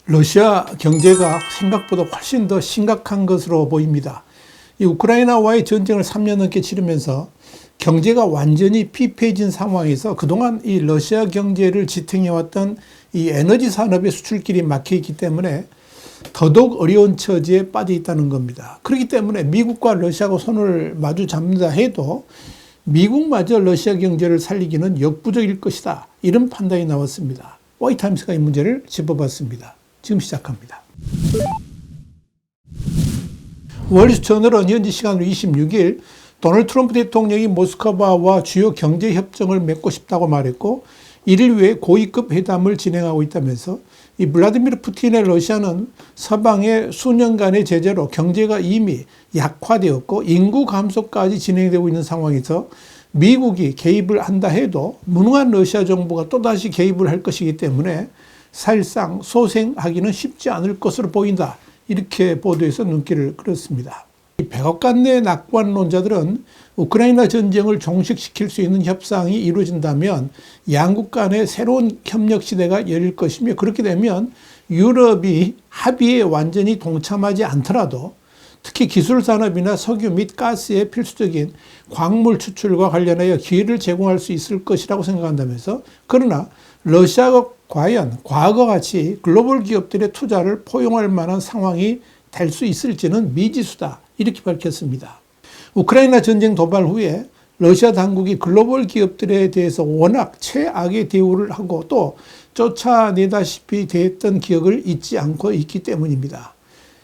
러시아 경제가 생각보다 훨씬 더 심각한 것으로 보입니다. 이 우크라이나와의 전쟁을 3년 넘게 치르면서 경제가 완전히 피폐해진 상황에서 그동안 이 러시아 경제를 지탱해왔던 이 에너지 산업의 수출길이 막혀 있기 때문에 더더욱 어려운 처지에 빠져 있다는 겁니다. 그렇기 때문에 미국과 러시아가 손을 마주 잡는다 해도 미국마저 러시아 경제를 살리기는 역부족일 것이다. 이런 판단이 나왔습니다. 와이타임스가 이 문제를 짚어봤습니다. 지금 시작합니다. 월스트리트저널은 현지 시간으로 26일 도널드 트럼프 대통령이 모스크바와 주요 경제 협정을 맺고 싶다고 말했고 이를 위해 고위급 회담을 진행하고 있다면서 이 블라디미르 푸틴의 러시아는 서방의 수년간의 제재로 경제가 이미 약화되었고 인구 감소까지 진행되고 있는 상황에서 미국이 개입을 한다 해도 무능한 러시아 정부가 또다시 개입을 할 것이기 때문에 사실상 소생하기는 쉽지 않을 것으로 보인다. 이렇게 보도해서 눈길을 끌었습니다. 백악관내 낙관론자들은 우크라이나 전쟁을 종식시킬 수 있는 협상이 이루어진다면 양국 간의 새로운 협력 시대가 열릴 것이며 그렇게 되면 유럽이 합의에 완전히 동참하지 않더라도 특히 기술 산업이나 석유 및 가스의 필수적인 광물 추출과 관련하여 기회를 제공할 수 있을 것이라고 생각한다면서 그러나 러시아가 과연 과거와 같이 글로벌 기업들의 투자를 포용할 만한 상황이 될 수 있을지는 미지수다. 이렇게 밝혔습니다. 우크라이나 전쟁 도발 후에 러시아 당국이 글로벌 기업들에 대해서 워낙 최악의 대우를 하고 또 쫓아내다시피 됐던 기억을 잊지 않고 있기 때문입니다.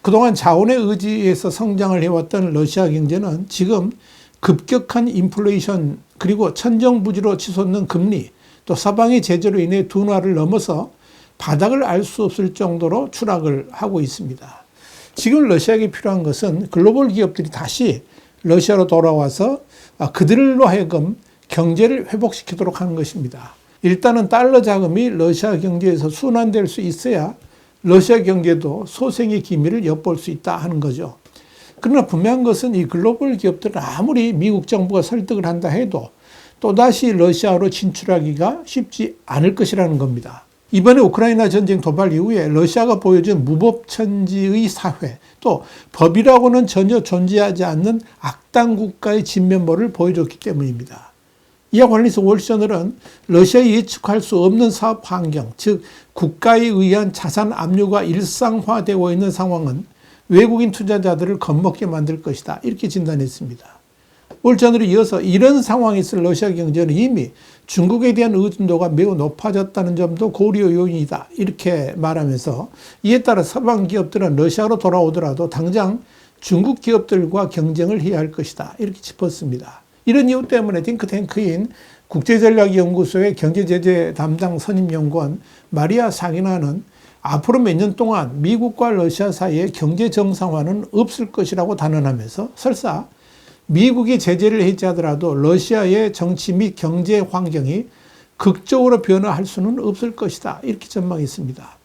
그동안 자원의 의지에서 성장을 해왔던 러시아 경제는 지금 급격한 인플레이션 그리고 천정부지로 치솟는 금리 또 서방의 제재로 인해 둔화를 넘어서 바닥을 알 수 없을 정도로 추락을 하고 있습니다. 지금 러시아에게 필요한 것은 글로벌 기업들이 다시 러시아로 돌아와서 그들로 하여금 경제를 회복시키도록 하는 것입니다. 일단은 달러 자금이 러시아 경제에서 순환될 수 있어야 러시아 경제도 소생의 기미를 엿볼 수 있다 하는 거죠. 그러나 분명한 것은 이 글로벌 기업들은 아무리 미국 정부가 설득을 한다 해도 또다시 러시아로 진출하기가 쉽지 않을 것이라는 겁니다. 이번에 우크라이나 전쟁 도발 이후에 러시아가 보여준 무법천지의 사회 또 법이라고는 전혀 존재하지 않는 악당 국가의 진면모를 보여줬기 때문입니다. 이와 관련해서 월스트리트저널은 러시아의 예측할 수 없는 사업 환경 즉 국가에 의한 자산 압류가 일상화되고 있는 상황은 외국인 투자자들을 겁먹게 만들 것이다. 이렇게 진단했습니다. 월스트리트저널이 이어서 이런 상황에서 러시아 경제는 이미 중국에 대한 의존도가 매우 높아졌다는 점도 고려 요인이다. 이렇게 말하면서 이에 따라 서방 기업들은 러시아로 돌아오더라도 당장 중국 기업들과 경쟁을 해야 할 것이다. 이렇게 짚었습니다. 이런 이유 때문에 띵크탱크인 국제전략연구소의 경제제재 담당 선임연구원 마리아 사기나는 앞으로 몇 년 동안 미국과 러시아 사이의 경제 정상화는 없을 것이라고 단언하면서 설사 미국이 제재를 해제하더라도 러시아의 정치 및 경제 환경이 극적으로 변화할 수는 없을 것이다. 이렇게 전망했습니다.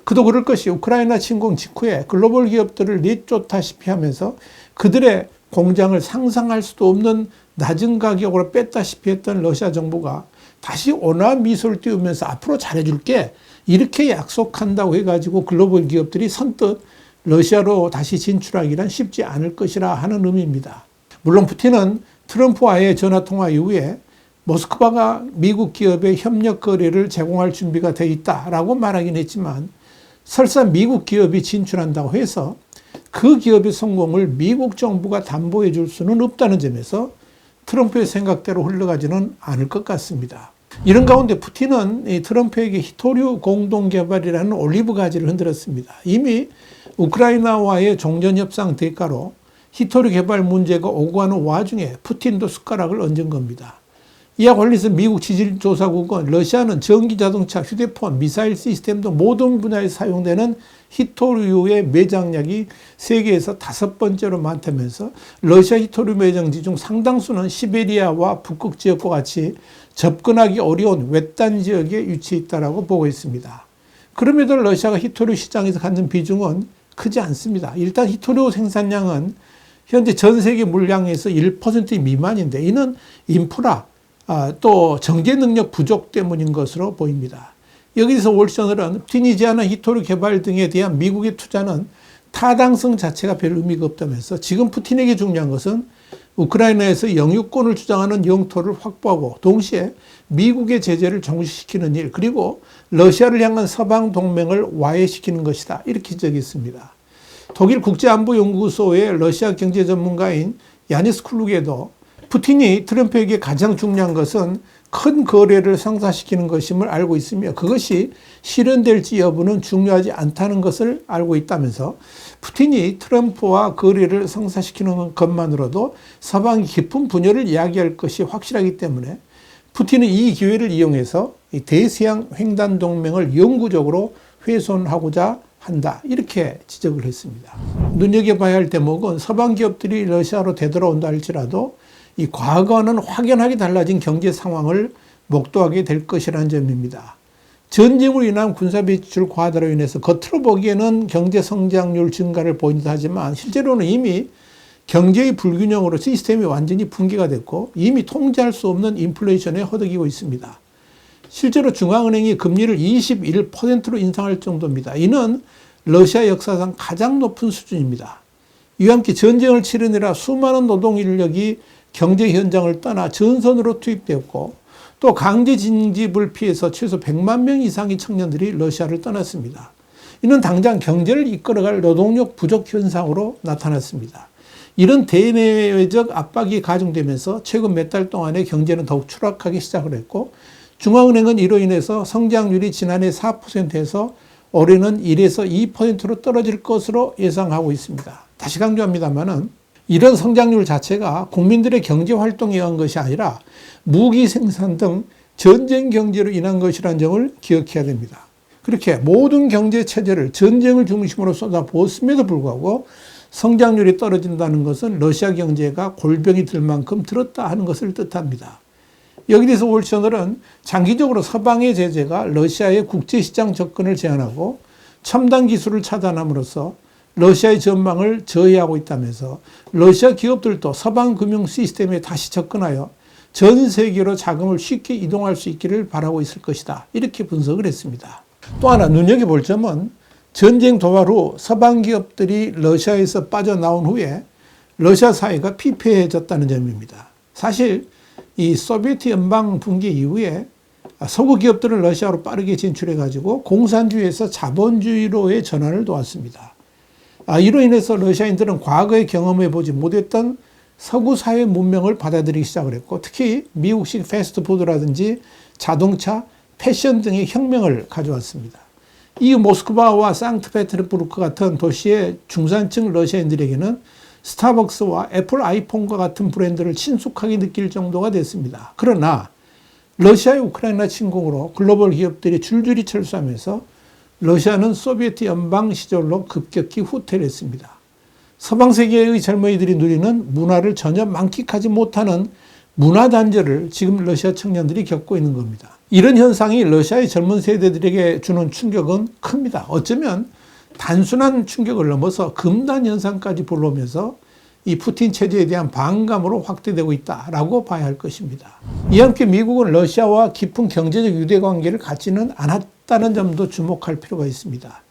그도 그럴 것이 우크라이나 침공 직후에 글로벌 기업들을 내쫓다시피 하면서 그들의 공장을 상상할 수도 없는 낮은 가격으로 뺐다시피 했던 러시아 정부가 다시 온화한 미소를 띄우면서 앞으로 잘해줄게 이렇게 약속한다고 해가지고 글로벌 기업들이 선뜻 러시아로 다시 진출하기란 쉽지 않을 것이라 하는 의미입니다. 물론 푸틴은 트럼프와의 전화통화 이후에 모스크바가 미국 기업의 협력 거래를 제공할 준비가 되어 있다라고 말하긴 했지만 설사 미국 기업이 진출한다고 해서 그 기업의 성공을 미국 정부가 담보해 줄 수는 없다는 점에서 트럼프의 생각대로 흘러가지는 않을 것 같습니다. 이런 가운데 푸틴은 트럼프에게 히토류 공동개발이라는 올리브 가지를 흔들었습니다. 이미 우크라이나와의 종전협상 대가로 히토류 개발 문제가 오고 가는 와중에 푸틴도 숟가락을 얹은 겁니다. 이와 관련해서 미국 지질조사국은 러시아는 전기자동차, 휴대폰, 미사일 시스템 등 모든 분야에 사용되는 히토류의 매장량이 세계에서 5번째로 많다면서 러시아 히토류 매장지 중 상당수는 시베리아와 북극 지역과 같이 접근하기 어려운 외딴 지역에 위치해 있다고 보고 있습니다. 그럼에도 러시아가 히토류 시장에서 갖는 비중은 크지 않습니다. 일단 히토류 생산량은 현재 전 세계 물량에서 1% 미만인데 이는 인프라 또 정제 능력 부족 때문인 것으로 보입니다. 여기서 월스트저널은 푸틴이 제안한 히토르 개발 등에 대한 미국의 투자는 타당성 자체가 별 의미가 없다면서 지금 푸틴에게 중요한 것은 우크라이나에서 영유권을 주장하는 영토를 확보하고 동시에 미국의 제재를 종식시키는 일, 그리고 러시아를 향한 서방 동맹을 와해시키는 것이다. 이렇게 지적했습니다. 독일 국제안보연구소의 러시아 경제 전문가인 야니스 쿨룩에도 푸틴이 트럼프에게 가장 중요한 것은 큰 거래를 성사시키는 것임을 알고 있으며 그것이 실현될지 여부는 중요하지 않다는 것을 알고 있다면서 푸틴이 트럼프와 거래를 성사시키는 것만으로도 서방이 깊은 분열을 이야기할 것이 확실하기 때문에 푸틴은 이 기회를 이용해서 대서양 횡단 동맹을 영구적으로 훼손하고자 한다. 이렇게 지적을 했습니다. 눈여겨봐야 할 대목은 서방 기업들이 러시아로 되돌아온다 할지라도 이 과거와는 확연하게 달라진 경제 상황을 목도하게 될 것이라는 점입니다. 전쟁으로 인한 군사 배출 과다로 인해서 겉으로 보기에는 경제 성장률 증가를 보인다 하지만 실제로는 이미 경제의 불균형으로 시스템이 완전히 붕괴가 됐고 이미 통제할 수 없는 인플레이션에 허덕이고 있습니다. 실제로 중앙은행이 금리를 21%로 인상할 정도입니다. 이는 러시아 역사상 가장 높은 수준입니다. 이와 함께 전쟁을 치르느라 수많은 노동 인력이 경제 현장을 떠나 전선으로 투입되었고 또 강제 징집을 피해서 최소 100만 명 이상의 청년들이 러시아를 떠났습니다. 이는 당장 경제를 이끌어갈 노동력 부족 현상으로 나타났습니다. 이런 대내외적 압박이 가중되면서 최근 몇 달 동안에 경제는 더욱 추락하기 시작을 했고 중앙은행은 이로 인해서 성장률이 지난해 4%에서 올해는 1에서 2%로 떨어질 것으로 예상하고 있습니다. 다시 강조합니다만은 이런 성장률 자체가 국민들의 경제 활동에 의한 것이 아니라 무기 생산 등 전쟁 경제로 인한 것이라는 점을 기억해야 됩니다. 그렇게 모든 경제 체제를 전쟁을 중심으로 쏟아부었음에도 불구하고 성장률이 떨어진다는 것은 러시아 경제가 골병이 들 만큼 들었다 하는 것을 뜻합니다. 여기에 대해서 월스트저널은 장기적으로 서방의 제재가 러시아의 국제시장 접근을 제한하고 첨단 기술을 차단함으로써 러시아의 전망을 저해하고 있다면서 러시아 기업들도 서방 금융 시스템에 다시 접근하여 전 세계로 자금을 쉽게 이동할 수 있기를 바라고 있을 것이다. 이렇게 분석을 했습니다. 또 하나 눈여겨볼 점은 전쟁 도발 후 서방 기업들이 러시아에서 빠져나온 후에 러시아 사회가 피폐해졌다는 점입니다. 사실 이 소비에트 연방 붕괴 이후에 서구 기업들은 러시아로 빠르게 진출해가지고 공산주의에서 자본주의로의 전환을 도왔습니다. 이로 인해서 러시아인들은 과거에 경험해보지 못했던 서구 사회 문명을 받아들이기 시작을 했고 특히 미국식 패스트푸드라든지 자동차, 패션 등의 혁명을 가져왔습니다. 이 모스크바와 상트페테르부르크 같은 도시의 중산층 러시아인들에게는 스타벅스와 애플 아이폰과 같은 브랜드를 친숙하게 느낄 정도가 됐습니다. 그러나 러시아의 우크라이나 침공으로 글로벌 기업들이 줄줄이 철수하면서 러시아는 소비에트 연방 시절로 급격히 후퇴를 했습니다. 서방 세계의 젊은이들이 누리는 문화를 전혀 만끽하지 못하는 문화 단절을 지금 러시아 청년들이 겪고 있는 겁니다. 이런 현상이 러시아의 젊은 세대들에게 주는 충격은 큽니다. 어쩌면 단순한 충격을 넘어서 금단 현상까지 불러오면서 이 푸틴 체제에 대한 반감으로 확대되고 있다라고 봐야 할 것입니다. 이와 함께 미국은 러시아와 깊은 경제적 유대관계를 갖지는 않았다는 점도 주목할 필요가 있습니다.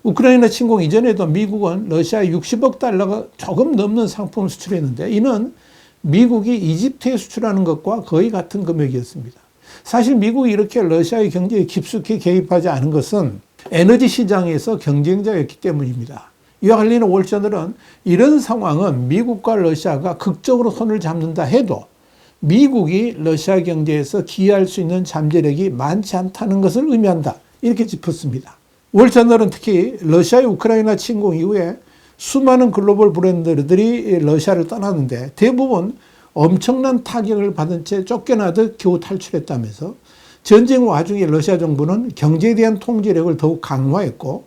우크라이나 침공 이전에도 미국은 러시아에 60억 달러가 조금 넘는 상품을 수출했는데 이는 미국이 이집트에 수출하는 것과 거의 같은 금액이었습니다. 사실 미국이 이렇게 러시아의 경제에 깊숙이 개입하지 않은 것은 에너지 시장에서 경쟁자였기 때문입니다. 이와 관련해 월스트저널은 이런 상황은 미국과 러시아가 극적으로 손을 잡는다 해도 미국이 러시아 경제에서 기여할 수 있는 잠재력이 많지 않다는 것을 의미한다. 이렇게 짚었습니다. 월스트저널은 특히 러시아의 우크라이나 침공 이후에 수많은 글로벌 브랜드들이 러시아를 떠났는데 대부분 엄청난 타격을 받은 채 쫓겨나듯 겨우 탈출했다면서 전쟁 와중에 러시아 정부는 경제에 대한 통제력을 더욱 강화했고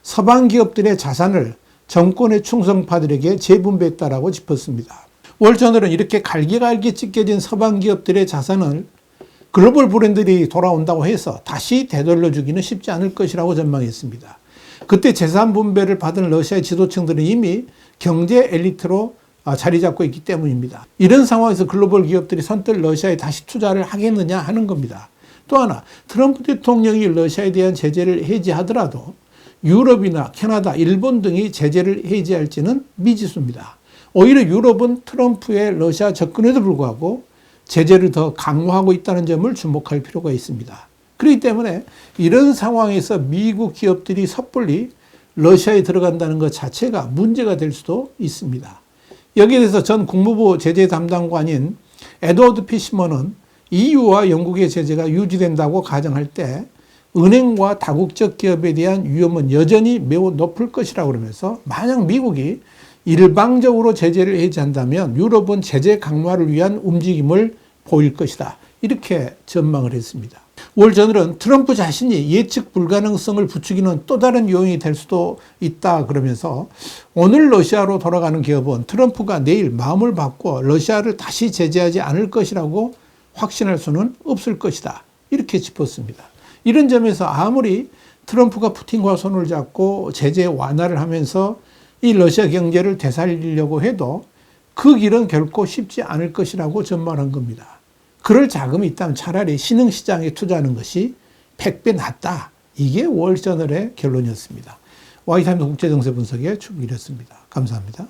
서방 기업들의 자산을 정권의 충성파들에게 재분배했다라고 짚었습니다. 월스트저널은 이렇게 갈기갈기 찢겨진 서방 기업들의 자산을 글로벌 브랜드들이 돌아온다고 해서 다시 되돌려주기는 쉽지 않을 것이라고 전망했습니다. 그때 재산 분배를 받은 러시아의 지도층들은 이미 경제 엘리트로 자리 잡고 있기 때문입니다. 이런 상황에서 글로벌 기업들이 선뜻 러시아에 다시 투자를 하겠느냐 하는 겁니다. 또 하나, 트럼프 대통령이 러시아에 대한 제재를 해제하더라도 유럽이나 캐나다, 일본 등이 제재를 해제할지는 미지수입니다. 오히려 유럽은 트럼프의 러시아 접근에도 불구하고 제재를 더 강화하고 있다는 점을 주목할 필요가 있습니다. 그렇기 때문에 이런 상황에서 미국 기업들이 섣불리 러시아에 들어간다는 것 자체가 문제가 될 수도 있습니다. 여기에 대해서 전 국무부 제재 담당관인 에드워드 피시먼은 EU와 영국의 제재가 유지된다고 가정할 때 은행과 다국적 기업에 대한 위험은 여전히 매우 높을 것이라고 그러면서 만약 미국이 일방적으로 제재를 해제한다면 유럽은 제재 강화를 위한 움직임을 보일 것이다. 이렇게 전망을 했습니다. 월저널은 트럼프 자신이 예측 불가능성을 부추기는 또 다른 요인이 될 수도 있다 그러면서 오늘 러시아로 돌아가는 기업은 트럼프가 내일 마음을 바꿔 러시아를 다시 제재하지 않을 것이라고 확신할 수는 없을 것이다. 이렇게 짚었습니다. 이런 점에서 아무리 트럼프가 푸틴과 손을 잡고 제재 완화를 하면서 이 러시아 경제를 되살리려고 해도 그 길은 결코 쉽지 않을 것이라고 전망한 겁니다. 그럴 자금이 있다면 차라리 신흥시장에 투자하는 것이 100배 낫다. 이게 월저널의 결론이었습니다. 와이타임스 국제정세 분석의 추기이었습니다. 감사합니다.